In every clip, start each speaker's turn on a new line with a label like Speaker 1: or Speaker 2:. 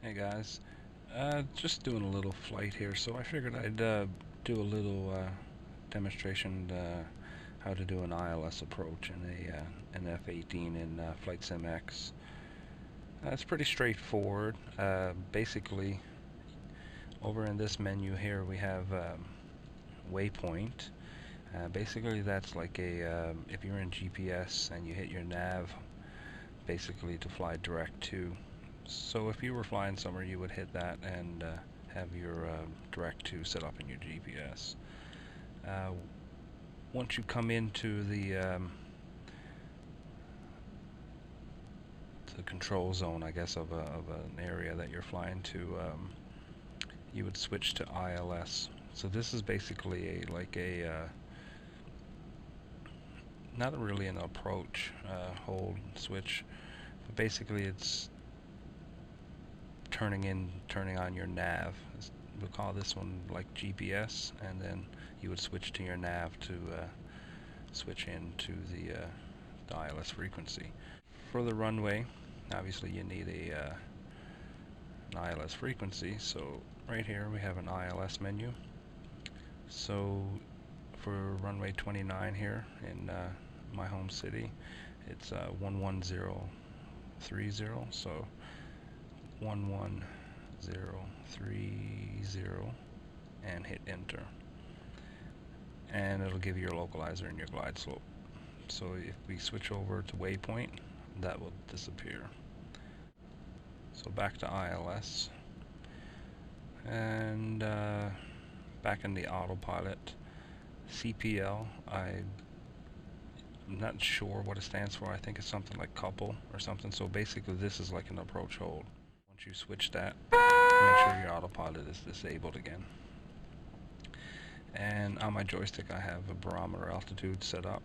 Speaker 1: Hey guys, just doing a little flight here, so I figured I'd do a little demonstration how to do an ILS approach in an F18 in FSX X. It's pretty straightforward. Basically, over in this menu here we have waypoint. Basically that's like a if you're in GPS and you hit your nav, basically to fly direct to. So if you were flying somewhere, you would hit that and have your direct to set up in your GPS. Once you come into the control zone, I guess, of an area that you're flying to, you would switch to ILS. So this is basically not really an approach hold switch, but basically it's turning on your nav. We'll call this one like GPS, and then you would switch to your nav to switch into the ILS frequency. For the runway, obviously you need an ILS frequency, so right here we have an ILS menu. So for runway 29 here in my home city, it's 11030, so 11030 and hit enter, and it'll give you your localizer and your glide slope. So if we switch over to waypoint, that will disappear. So back to ILS, and back in the autopilot. CPL, I'm not sure what it stands for. I think it's something like couple or something. So basically this is like an approach hold. Once you switch that, make sure your autopilot is disabled again. And on my joystick I have a barometer altitude set up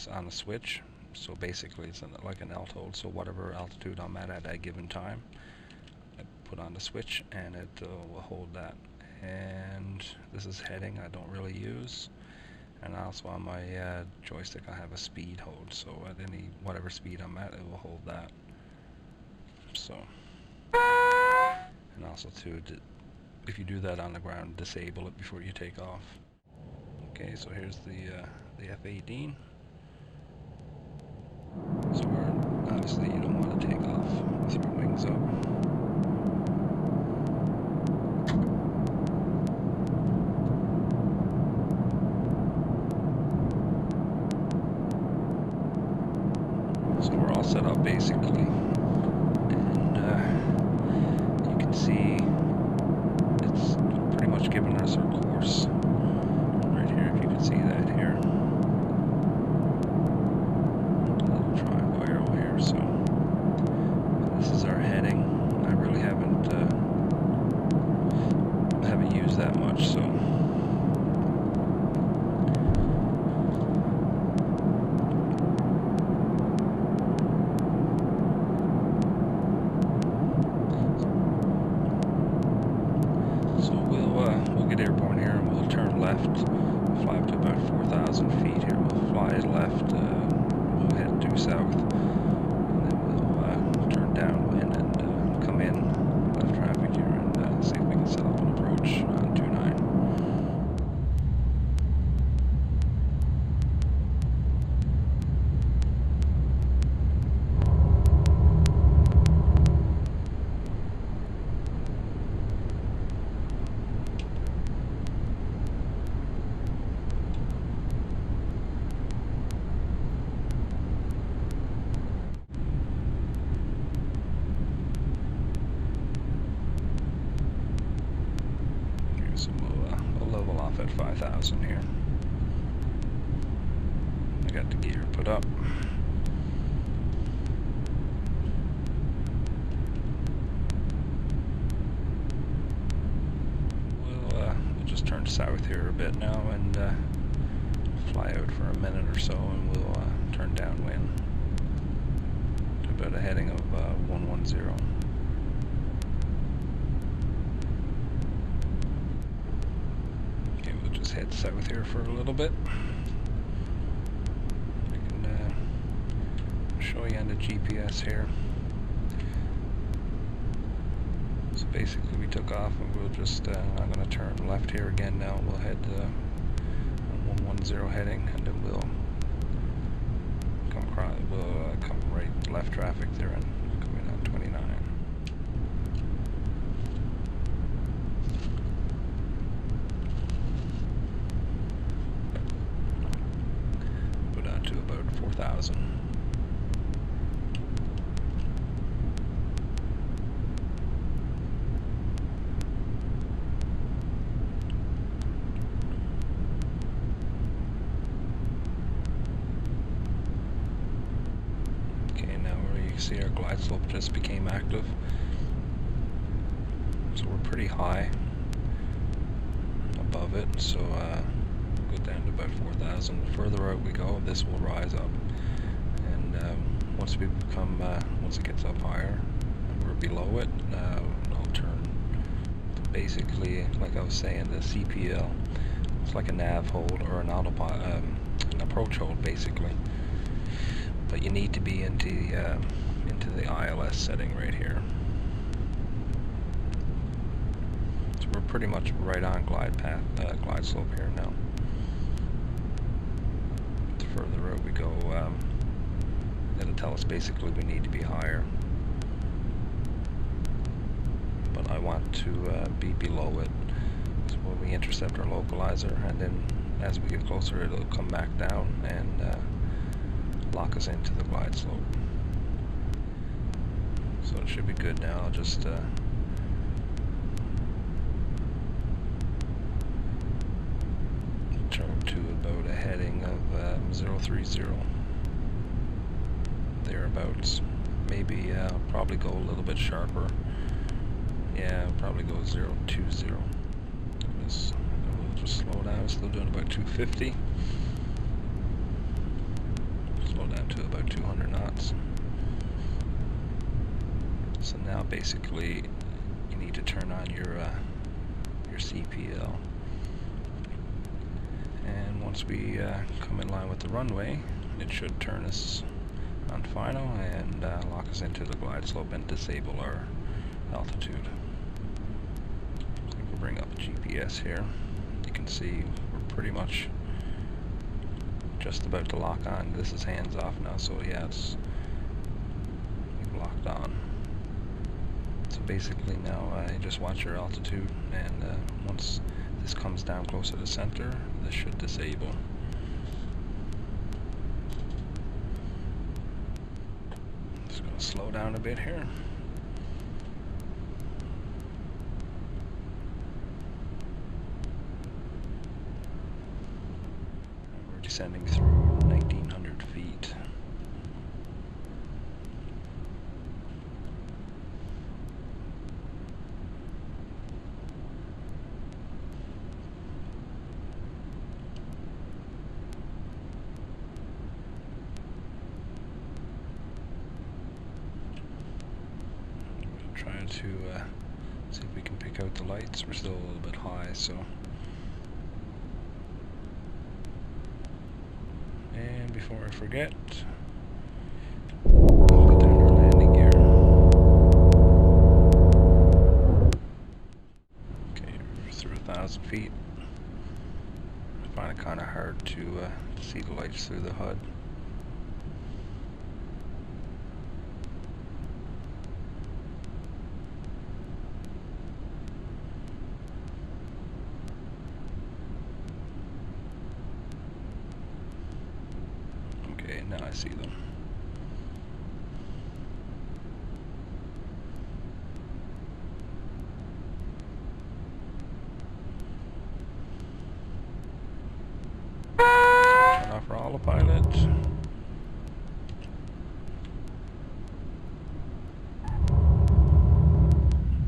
Speaker 1: on the switch. So basically it's like an alt hold, so whatever altitude I'm at that given time, I put on the switch and it will hold that. And this is heading I don't really use. And also on my joystick I have a speed hold, so at whatever speed I'm at, it will hold that. So, and also too, if you do that on the ground, disable it before you take off. Okay, so here's the F18. So obviously you don't want to take off with your wings up. So we're all set up basically, and you can see it's pretty much giving us our course right here, if you can see that here. A little triangle arrow here, so this is our heading. I really haven't used that much, so we'll get airborne here and we'll turn left, fly up to about 4,000 feet here. We'll fly left, we'll head due south, and then we'll turn downwind and come in left traffic here and see if we can set up an approach on 29. So we'll level off at 5,000 here. I got the gear put up. We'll just turn south here a bit now and fly out for a minute or so, and we'll turn downwind to about a heading of 110. Just head south here for a little bit. I can show you on the GPS here. So basically we took off, and we'll just, I'm going to turn left here again now. We'll head on 110 heading, and then we'll come right left traffic there and come in on 29. Go down to about 4,000. See, our glide slope just became active, so we're pretty high above it. So go down to about 4,000. The further out we go, this will rise up, and once it gets up higher and we're below it, I'll turn. Basically, like I was saying, the CPL, it's like a nav hold or an approach hold, basically. But you need to be into the ILS setting right here. So we're pretty much right on glide slope here now. The further out we go, it'll tell us basically we need to be higher. But I want to be below it. So when we intercept our localizer, and then as we get closer, it'll come back down and lock us into the glide slope. So it should be good now. I'll just turn to about a heading of 030 thereabouts. Maybe probably go a little bit sharper. Yeah, I'll probably go 020. We'll just slow down. We're still doing about 250. Slow down to about 200 knots. So now basically you need to turn on your CPL, and once we come in line with the runway, it should turn us on final and lock us into the glide slope and disable our altitude. So we'll bring up GPS here. You can see we're pretty much just about to lock on. This is hands off now, so yeah, we've locked on. So basically now you just watch your altitude, and once this comes down closer to the center, this should disable. Just going to slow down a bit here. And we're descending through 1,900 feet. Trying to see if we can pick out the lights. We're still a little bit high, so. And before I forget, put down our landing gear. Okay, we're through 1,000 feet. I find it kind of hard to see the lights through the HUD. Okay, now I see them. Turn off our autopilot.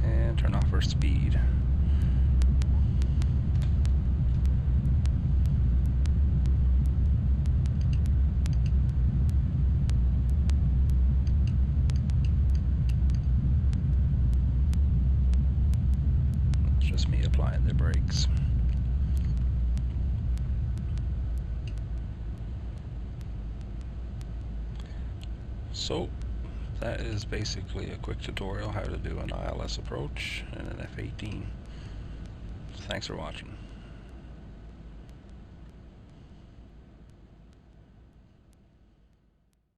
Speaker 1: And turn off our speed. Just me applying the brakes. So that is basically a quick tutorial how to do an ILS approach and an F-18. Thanks for watching.